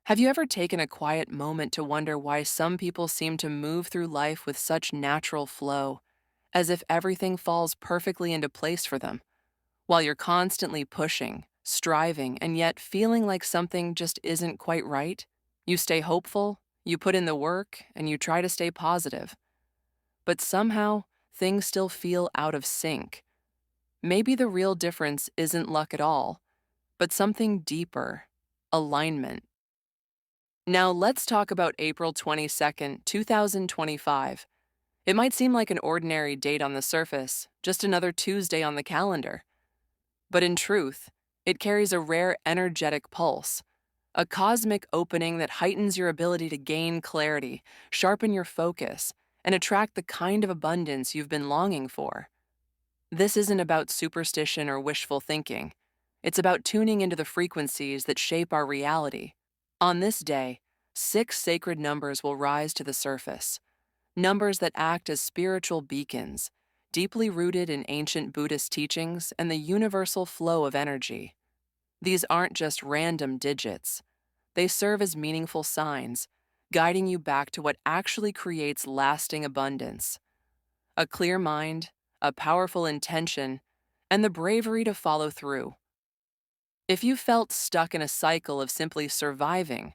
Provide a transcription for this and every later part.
Have you ever taken a quiet moment to wonder why some people seem to move through life with such natural flow, as if everything falls perfectly into place for them, while you're constantly pushing, striving, and yet feeling like something just isn't quite right? You stay hopeful, you put in the work, and you try to stay positive, but somehow things still feel out of sync. Maybe the real difference isn't luck at all, but something deeper: alignment. Now let's talk about April 22nd, 2025. It might seem like an ordinary date on the surface, just another Tuesday on the calendar. But in truth, it carries a rare energetic pulse, a cosmic opening that heightens your ability to gain clarity, sharpen your focus, and attract the kind of abundance you've been longing for. This isn't about superstition or wishful thinking. It's about tuning into the frequencies that shape our reality. On this day, six sacred numbers will rise to the surface, numbers that act as spiritual beacons, deeply rooted in ancient Buddhist teachings and the universal flow of energy. These aren't just random digits. They serve as meaningful signs, guiding you back to what actually creates lasting abundance: a clear mind, a powerful intention, and the bravery to follow through. If you felt stuck in a cycle of simply surviving,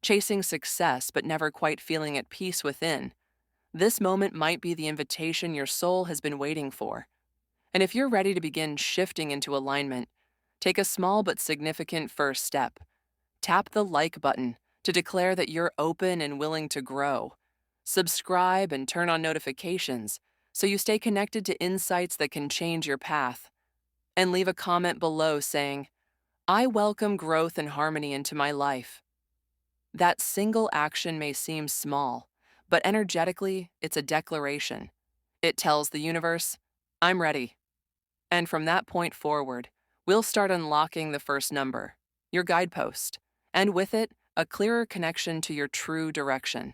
chasing success but never quite feeling at peace within, this moment might be the invitation your soul has been waiting for. And if you're ready to begin shifting into alignment, take a small but significant first step. Tap the like button to declare that you're open and willing to grow. Subscribe and turn on notifications so you stay connected to insights that can change your path. And leave a comment below saying, "I welcome growth and harmony into my life." That single action may seem small, but energetically, it's a declaration. It tells the universe, "I'm ready." And from that point forward, we'll start unlocking the first number, your guidepost, and with it, a clearer connection to your true direction.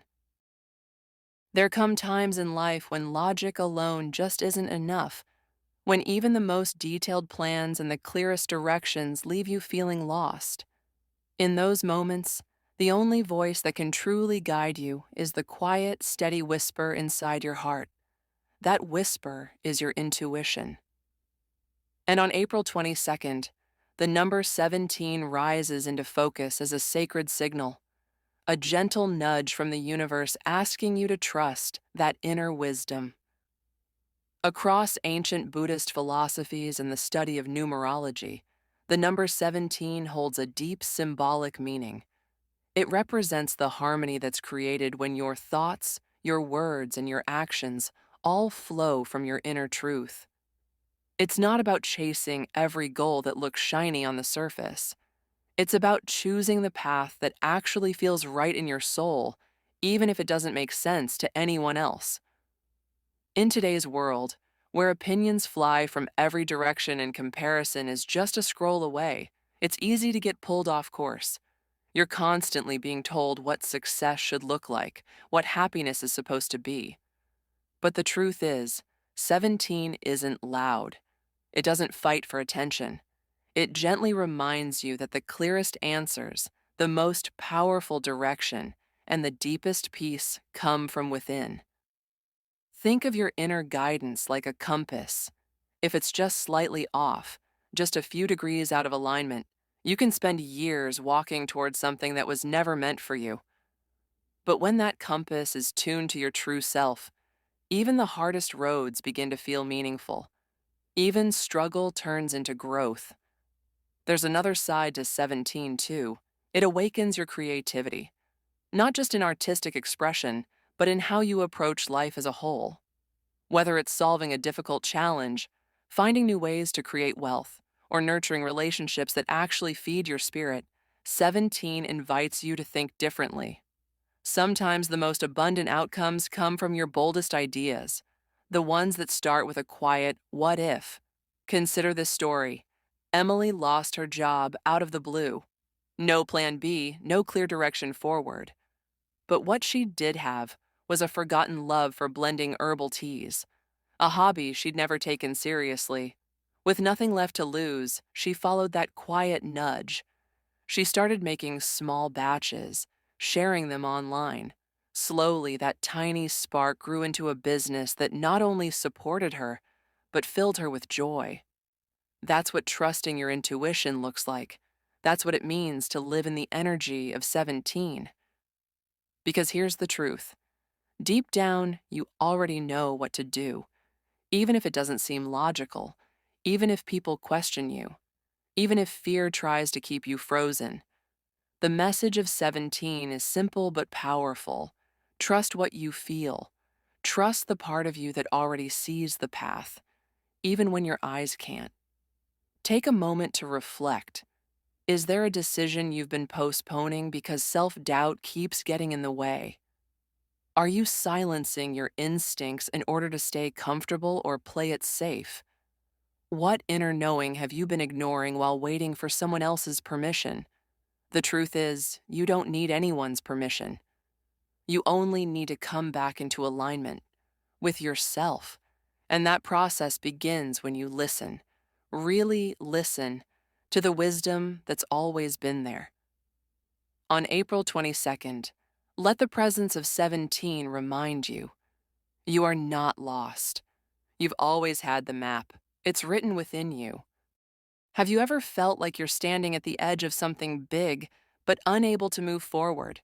There come times in life when logic alone just isn't enough, when even the most detailed plans and the clearest directions leave you feeling lost. In those moments, the only voice that can truly guide you is the quiet, steady whisper inside your heart. That whisper is your intuition. And on April 22nd, the number 17 rises into focus as a sacred signal, a gentle nudge from the universe asking you to trust that inner wisdom. Across ancient Buddhist philosophies and the study of numerology, the number 17 holds a deep symbolic meaning. It represents the harmony that's created when your thoughts, your words, and your actions all flow from your inner truth. It's not about chasing every goal that looks shiny on the surface. It's about choosing the path that actually feels right in your soul, even if it doesn't make sense to anyone else. In today's world, where opinions fly from every direction and comparison is just a scroll away, it's easy to get pulled off course. You're constantly being told what success should look like, what happiness is supposed to be. But the truth is, 17 isn't loud. It doesn't fight for attention. It gently reminds you that the clearest answers, the most powerful direction, and the deepest peace come from within. Think of your inner guidance like a compass. If it's just slightly off, just a few degrees out of alignment, you can spend years walking towards something that was never meant for you. But when that compass is tuned to your true self, even the hardest roads begin to feel meaningful. Even struggle turns into growth. There's another side to 17 too. It awakens your creativity, not just in artistic expression, but in how you approach life as a whole. Whether it's solving a difficult challenge, finding new ways to create wealth, or nurturing relationships that actually feed your spirit, 17 invites you to think differently. Sometimes the most abundant outcomes come from your boldest ideas, the ones that start with a quiet "what if?" Consider this story. Emily lost her job out of the blue. No plan B, no clear direction forward. But what she did have was a forgotten love for blending herbal teas, a hobby she'd never taken seriously. With nothing left to lose, she followed that quiet nudge. She started making small batches, sharing them online. Slowly, that tiny spark grew into a business that not only supported her, but filled her with joy. That's what trusting your intuition looks like. That's what it means to live in the energy of 17. Because here's the truth. Deep down, you already know what to do, even if it doesn't seem logical, even if people question you, even if fear tries to keep you frozen. The message of 17 is simple but powerful. Trust what you feel. Trust the part of you that already sees the path, even when your eyes can't. Take a moment to reflect. Is there a decision you've been postponing because self-doubt keeps getting in the way? Are you silencing your instincts in order to stay comfortable or play it safe? What inner knowing have you been ignoring while waiting for someone else's permission? The truth is, you don't need anyone's permission. You only need to come back into alignment with yourself. And that process begins when you listen, really listen to the wisdom that's always been there. On April 22nd, let the presence of 17 remind you, you are not lost. You've always had the map. It's written within you. Have you ever felt like you're standing at the edge of something big, but unable to move forward?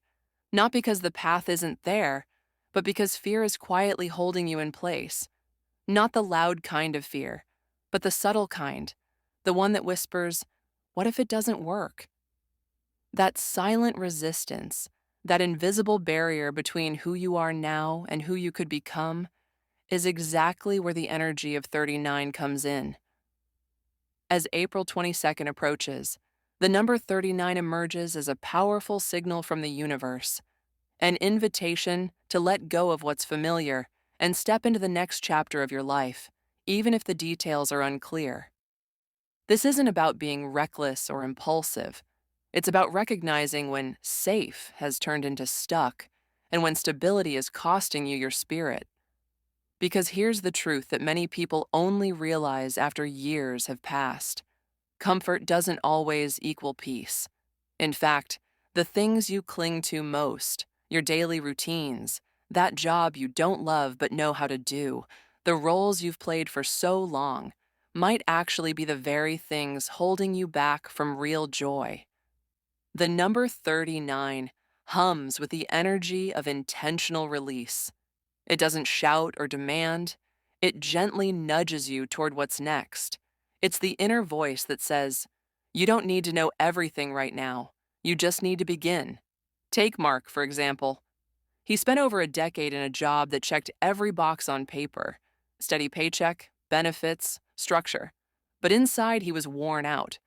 Not because the path isn't there, but because fear is quietly holding you in place. Not the loud kind of fear, but the subtle kind, the one that whispers, what if it doesn't work? That silent resistance, that invisible barrier between who you are now and who you could become, is exactly where the energy of 39 comes in. As April 22nd approaches, the number 39 emerges as a powerful signal from the universe, an invitation to let go of what's familiar and step into the next chapter of your life, even if the details are unclear. This isn't about being reckless or impulsive. It's about recognizing when safe has turned into stuck and when stability is costing you your spirit. Because here's the truth that many people only realize after years have passed. Comfort doesn't always equal peace. In fact, the things you cling to most, your daily routines, that job you don't love but know how to do, the roles you've played for so long, might actually be the very things holding you back from real joy. The number 39 hums with the energy of intentional release. It doesn't shout or demand. It gently nudges you toward what's next. It's the inner voice that says, you don't need to know everything right now. You just need to begin. Take Mark, for example. He spent over a decade in a job that checked every box on paper: steady paycheck, benefits, structure. But inside, he was worn out.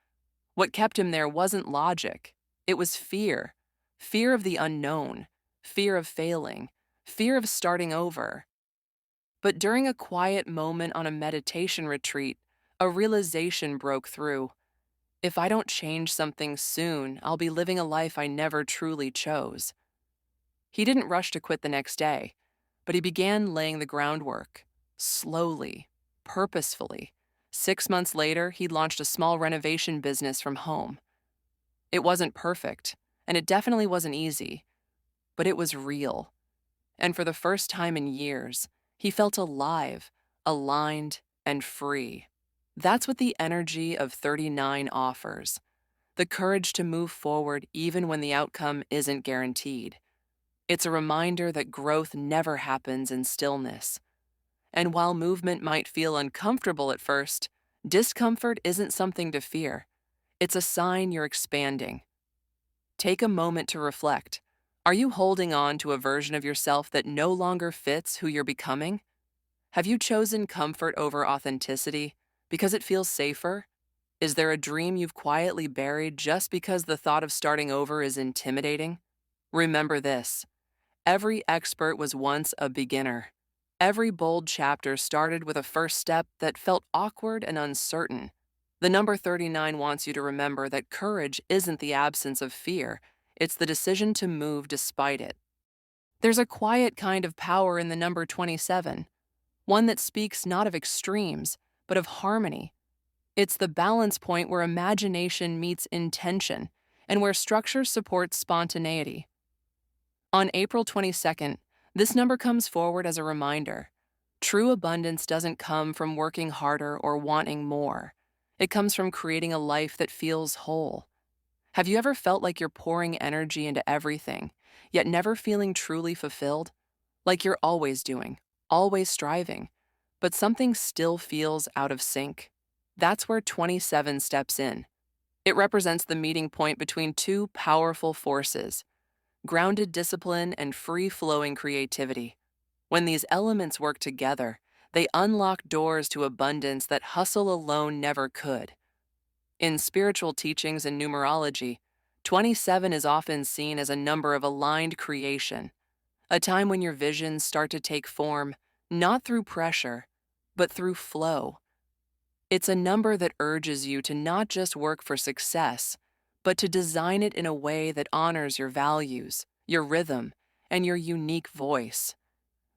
What kept him there wasn't logic. It was fear. Fear of the unknown. Fear of failing. Fear of starting over. But during a quiet moment on a meditation retreat, a realization broke through. If I don't change something soon, I'll be living a life I never truly chose. He didn't rush to quit the next day, but he began laying the groundwork, slowly, purposefully. 6 months later, he launched a small renovation business from home. It wasn't perfect, and it definitely wasn't easy, but it was real. And for the first time in years, he felt alive, aligned, and free. That's what the energy of 39 offers: the courage to move forward even when the outcome isn't guaranteed. It's a reminder that growth never happens in stillness. And while movement might feel uncomfortable at first, discomfort isn't something to fear. It's a sign you're expanding. Take a moment to reflect. Are you holding on to a version of yourself that no longer fits who you're becoming? Have you chosen comfort over authenticity because it feels safer? Is there a dream you've quietly buried just because the thought of starting over is intimidating? Remember this: every expert was once a beginner. Every bold chapter started with a first step that felt awkward and uncertain. The number 39 wants you to remember that courage isn't the absence of fear, it's the decision to move despite it. There's a quiet kind of power in the number 27, one that speaks not of extremes, but of harmony. It's the balance point where imagination meets intention, and where structure supports spontaneity. On April 22nd, this number comes forward as a reminder. True abundance doesn't come from working harder or wanting more. It comes from creating a life that feels whole. Have you ever felt like you're pouring energy into everything, yet never feeling truly fulfilled? Like you're always doing, always striving, but something still feels out of sync? That's where 27 steps in. It represents the meeting point between two powerful forces: grounded discipline and free-flowing creativity. When these elements work together, they unlock doors to abundance that hustle alone never could. In spiritual teachings and numerology, 27 is often seen as a number of aligned creation, a time when your visions start to take form, not through pressure, but through flow. It's a number that urges you to not just work for success, but to design it in a way that honors your values, your rhythm, and your unique voice.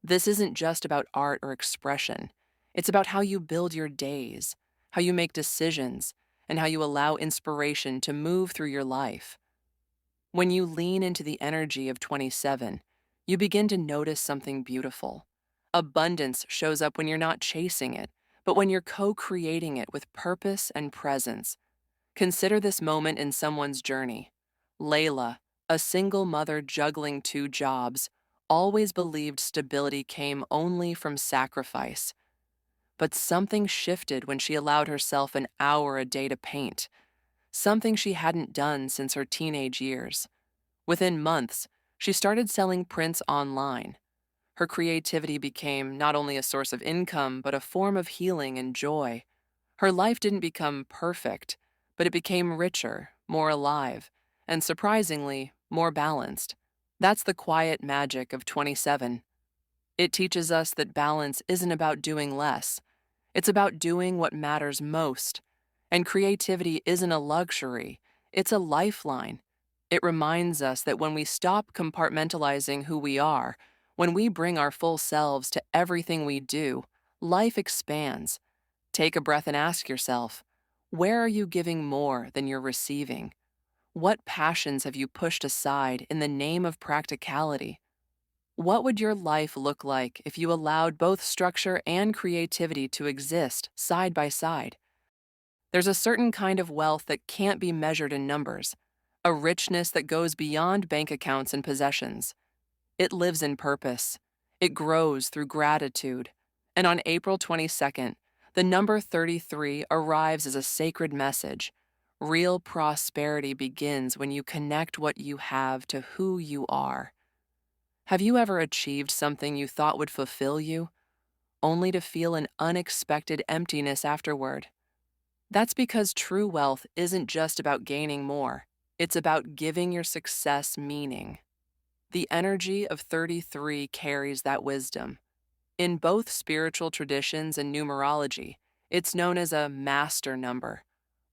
This isn't just about art or expression. It's about how you build your days, how you make decisions, and how you allow inspiration to move through your life. When you lean into the energy of 27, you begin to notice something beautiful. Abundance shows up when you're not chasing it, but when you're co-creating it with purpose and presence. Consider this moment in someone's journey. Layla, a single mother juggling two jobs, always believed stability came only from sacrifice. But something shifted when she allowed herself an hour a day to paint, something she hadn't done since her teenage years. Within months, she started selling prints online. Her creativity became not only a source of income, but a form of healing and joy. Her life didn't become perfect, but it became richer, more alive, and surprisingly, more balanced. That's the quiet magic of 27. It teaches us that balance isn't about doing less. It's about doing what matters most. And creativity isn't a luxury, it's a lifeline. It reminds us that when we stop compartmentalizing who we are, when we bring our full selves to everything we do, life expands. Take a breath and ask yourself, where are you giving more than you're receiving? What passions have you pushed aside in the name of practicality? What would your life look like if you allowed both structure and creativity to exist side by side? There's a certain kind of wealth that can't be measured in numbers, a richness that goes beyond bank accounts and possessions. It lives in purpose. It grows through gratitude. And on April 22nd, the number 33 arrives as a sacred message. Real prosperity begins when you connect what you have to who you are. Have you ever achieved something you thought would fulfill you, only to feel an unexpected emptiness afterward? That's because true wealth isn't just about gaining more. It's about giving your success meaning. The energy of 33 carries that wisdom. In both spiritual traditions and numerology, it's known as a master number,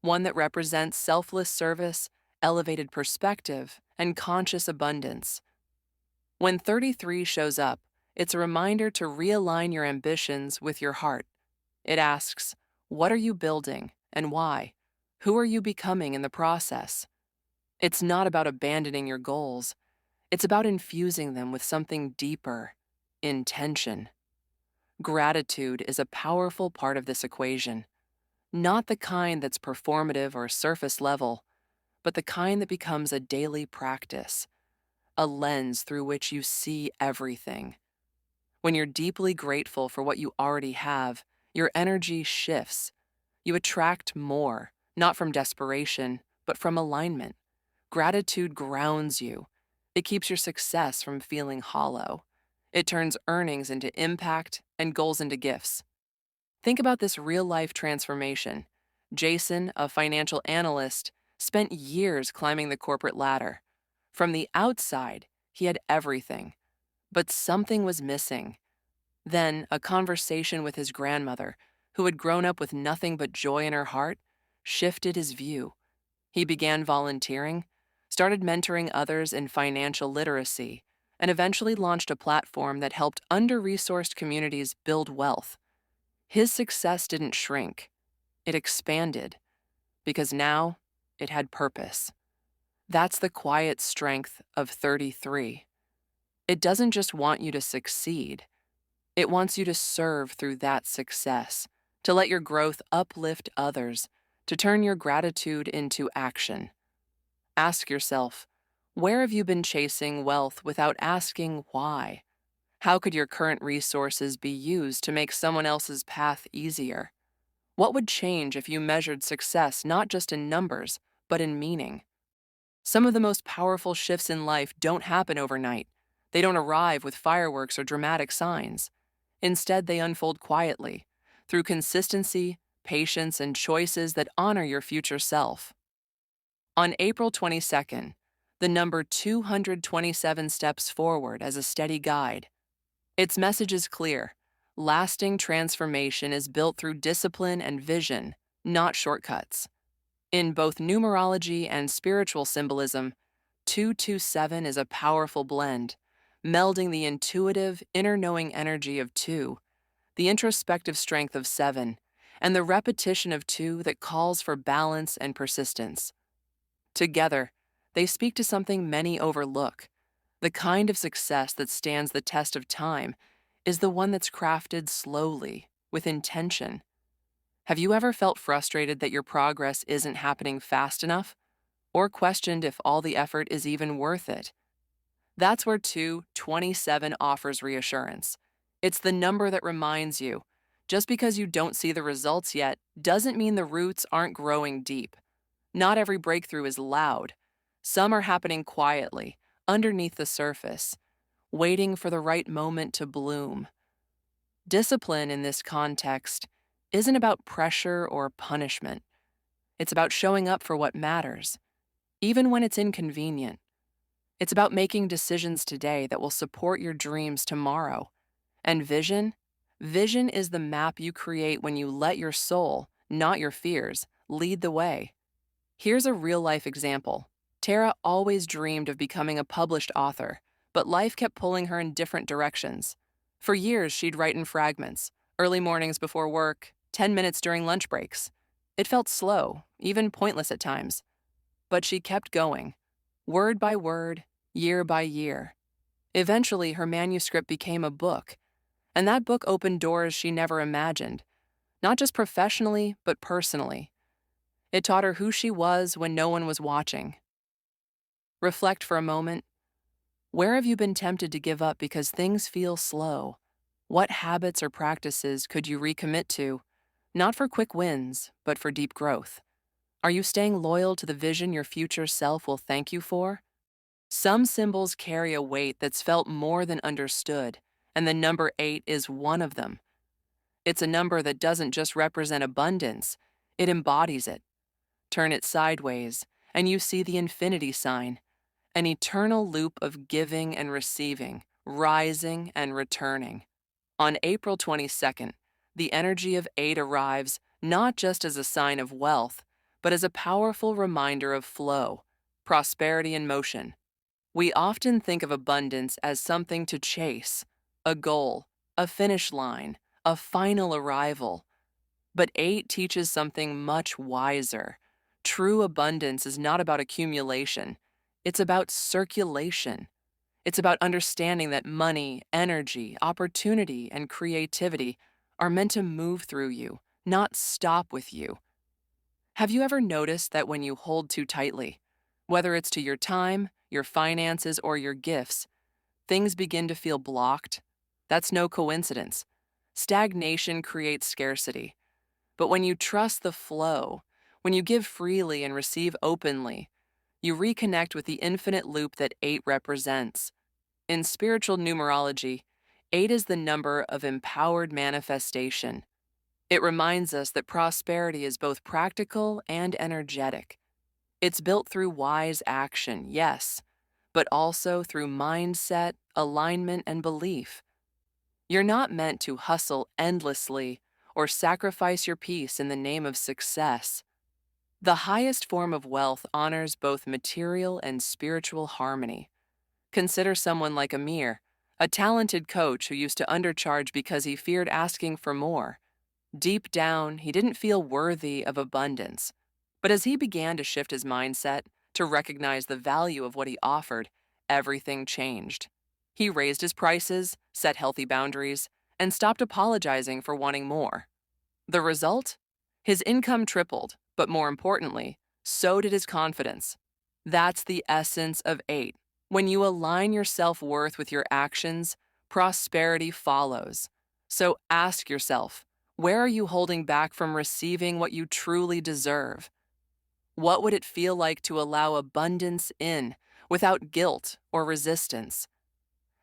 one that represents selfless service, elevated perspective, and conscious abundance. When 33 shows up, it's a reminder to realign your ambitions with your heart. It asks, what are you building and why? Who are you becoming in the process? It's not about abandoning your goals. It's about infusing them with something deeper: intention. Gratitude is a powerful part of this equation, not the kind that's performative or surface level, but the kind that becomes a daily practice, a lens through which you see everything. When you're deeply grateful for what you already have, your energy shifts. You attract more, not from desperation, but from alignment. Gratitude grounds you. It keeps your success from feeling hollow. It turns earnings into impact and goals into gifts. Think about this real-life transformation. Jason, a financial analyst, spent years climbing the corporate ladder. From the outside, he had everything, but something was missing. Then, a conversation with his grandmother, who had grown up with nothing but joy in her heart, shifted his view. He began volunteering, started mentoring others in financial literacy, and eventually launched a platform that helped under-resourced communities build wealth. His success didn't shrink, it expanded, because now it had purpose. That's the quiet strength of 33. It doesn't just want you to succeed, it wants you to serve through that success, to let your growth uplift others, to turn your gratitude into action. Ask yourself, where have you been chasing wealth without asking why? How could your current resources be used to make someone else's path easier? What would change if you measured success not just in numbers, but in meaning? Some of the most powerful shifts in life don't happen overnight. They don't arrive with fireworks or dramatic signs. Instead, they unfold quietly, through consistency, patience, and choices that honor your future self. On April 22nd, the number 227 steps forward as a steady guide. Its message is clear. Lasting transformation is built through discipline and vision, not shortcuts. In both numerology and spiritual symbolism, 227 is a powerful blend, melding the intuitive, inner knowing energy of 2, the introspective strength of 7, and the repetition of 2 that calls for balance and persistence. Together, they speak to something many overlook. The kind of success that stands the test of time is the one that's crafted slowly, with intention. Have you ever felt frustrated that your progress isn't happening fast enough? Or questioned if all the effort is even worth it? That's where 227 offers reassurance. It's the number that reminds you, just because you don't see the results yet doesn't mean the roots aren't growing deep. Not every breakthrough is loud. Some are happening quietly, underneath the surface, waiting for the right moment to bloom. Discipline in this context isn't about pressure or punishment. It's about showing up for what matters, even when it's inconvenient. It's about making decisions today that will support your dreams tomorrow. And vision? Vision is the map you create when you let your soul, not your fears, lead the way. Here's a real-life example. Tara always dreamed of becoming a published author, but life kept pulling her in different directions. For years, she'd write in fragments, early mornings before work, 10 minutes during lunch breaks. It felt slow, even pointless at times. But she kept going, word by word, year by year. Eventually, her manuscript became a book, and that book opened doors she never imagined, not just professionally, but personally. It taught her who she was when no one was watching. Reflect for a moment. Where have you been tempted to give up because things feel slow? What habits or practices could you recommit to, not for quick wins, but for deep growth? Are you staying loyal to the vision your future self will thank you for? Some symbols carry a weight that's felt more than understood, and the number 8 is one of them. It's a number that doesn't just represent abundance, it embodies it. Turn it sideways, and you see the infinity sign, an eternal loop of giving and receiving, rising and returning. On April 22nd, the energy of 8 arrives not just as a sign of wealth, but as a powerful reminder of flow, prosperity in motion. We often think of abundance as something to chase, a goal, a finish line, a final arrival. But 8 teaches something much wiser. True abundance is not about accumulation. It's about circulation. It's about understanding that money, energy, opportunity, and creativity are meant to move through you, not stop with you. Have you ever noticed that when you hold too tightly, whether it's to your time, your finances, or your gifts, things begin to feel blocked? That's no coincidence. Stagnation creates scarcity. But when you trust the flow, when you give freely and receive openly, you reconnect with the infinite loop that 8 represents. In spiritual numerology, 8 is the number of empowered manifestation. It reminds us that prosperity is both practical and energetic. It's built through wise action, yes, but also through mindset, alignment, and belief. You're not meant to hustle endlessly or sacrifice your peace in the name of success. The highest form of wealth honors both material and spiritual harmony. Consider someone like Amir, a talented coach who used to undercharge because he feared asking for more. Deep down, he didn't feel worthy of abundance. But as he began to shift his mindset, to recognize the value of what he offered, everything changed. He raised his prices, set healthy boundaries, and stopped apologizing for wanting more. The result? His income tripled, but more importantly, so did his confidence. That's the essence of 8. When you align your self-worth with your actions, prosperity follows. So ask yourself, where are you holding back from receiving what you truly deserve? What would it feel like to allow abundance in without guilt or resistance?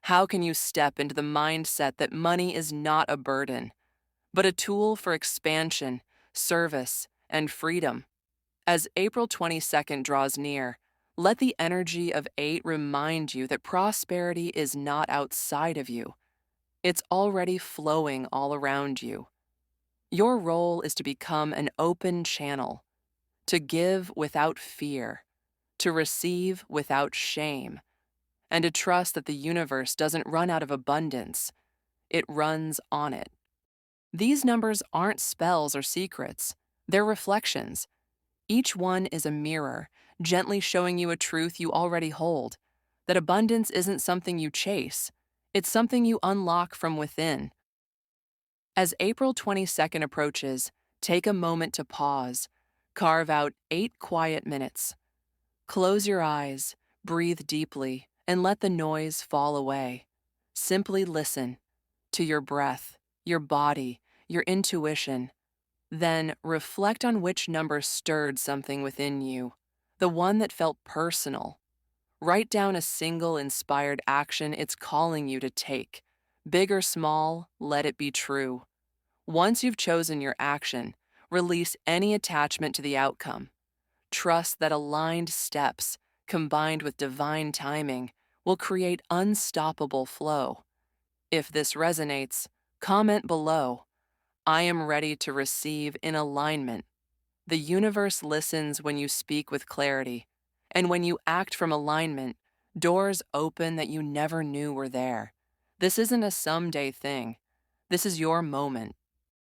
How can you step into the mindset that money is not a burden, but a tool for expansion, service, and freedom? As April 22nd draws near, let the energy of 8 remind you that prosperity is not outside of you. It's already flowing all around you. Your role is to become an open channel, to give without fear, to receive without shame, and to trust that the universe doesn't run out of abundance, it runs on it. These numbers aren't spells or secrets, they're reflections. Each one is a mirror, gently showing you a truth you already hold, that abundance isn't something you chase, it's something you unlock from within. As April 22nd approaches, take a moment to pause, carve out 8 quiet minutes. Close your eyes, breathe deeply, and let the noise fall away. Simply listen to your breath, your body, your intuition. Then reflect on which number stirred something within you, the one that felt personal. Write down a single inspired action it's calling you to take. Big or small, let it be true. Once you've chosen your action, release any attachment to the outcome. Trust that aligned steps, combined with divine timing, will create unstoppable flow. If this resonates, comment below. I am ready to receive in alignment. The universe listens when you speak with clarity, and when you act from alignment, doors open that you never knew were there. This isn't a someday thing. This is your moment.